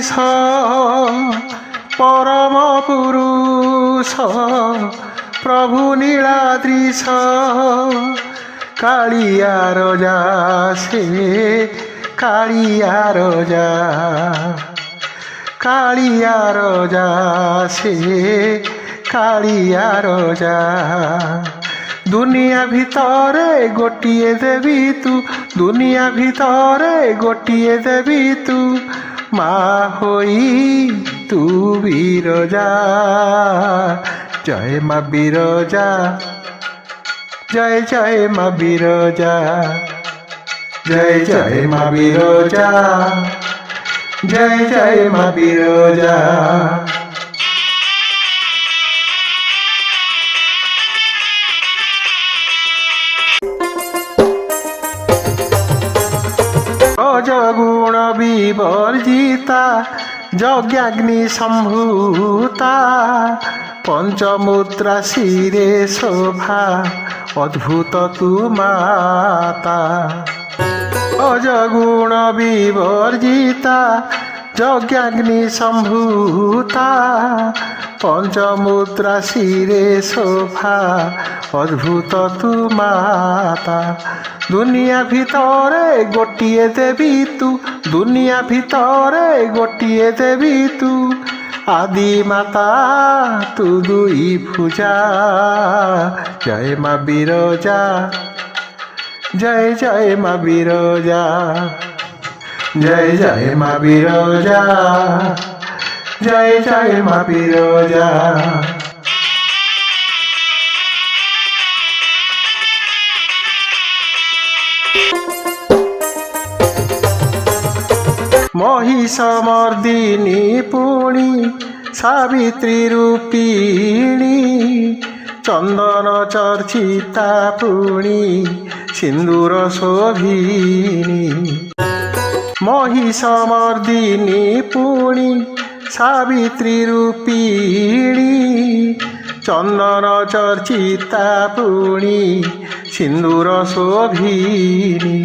নীলাদ্রিশ পরম পুরুষ প্রভু নীলাদ্রিশ কালিয়া রোজা সে কালিয়া রোজা কালিয়া রোজা সে কালিয়া রোজা দুনিয়া ভিতরে গোটিয়ে দেবী তু দুনিয়া ভিতরে গোটিয়ে দেবী তু মা হই তু বিরজা জয় মা বিরজা জয় জয় মা বিরজা জয় জয় মা বিরজা জয় জয় মা বিরজা রজগুণ বিবর্জিতা যজ্ঞাগ্নি সম্ভূতা পঞ্চমুদ্রা শিরে শোভা অদ্ভুত তু মাতা রজগুণ বিবর্জিতা যজ্ঞাগ্নি সম্ভূতা পঞ্চমুদ্রা শিরে শোভা অদ্ভুত তু মাতা দুনিয়া ভিতরে গোটিয়ে দেবী তু দুনিয়া ভিতরে গোটিয়ে দেবী তু আদি মাতা তু দুই ভুজা জয় মা বিরজা জয় জয় মা বিরজা জয় জয় মা বিরজা জয় জয় মা বিরজা মহিষমর্দিনী পুণী সাবিত্রী রূপিণী চন্দন চর্চিতা পুণী সিন্দুর শোভিনী মহিষমর্দিনী পুণী সাবিত্রী রূপিণী চন্দন চর্চিতা পুণী সিন্দুর শোভিনী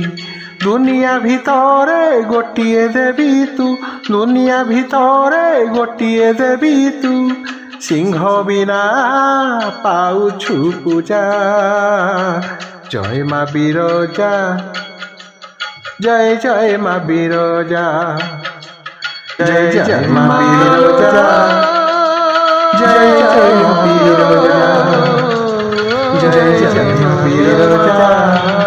দুনিয়া ভিতরে গোটিয়ে দেবী তু দুনিয়া ভিতরে গোটিয়ে দেবী তু সিংহ বিনা পাউছু পূজা জয় মা বিরজা জয় জয় মা বিরজা জয় জয় মা বিরজা জয় জয় মা বিরজা জয় জয় মা বিরজা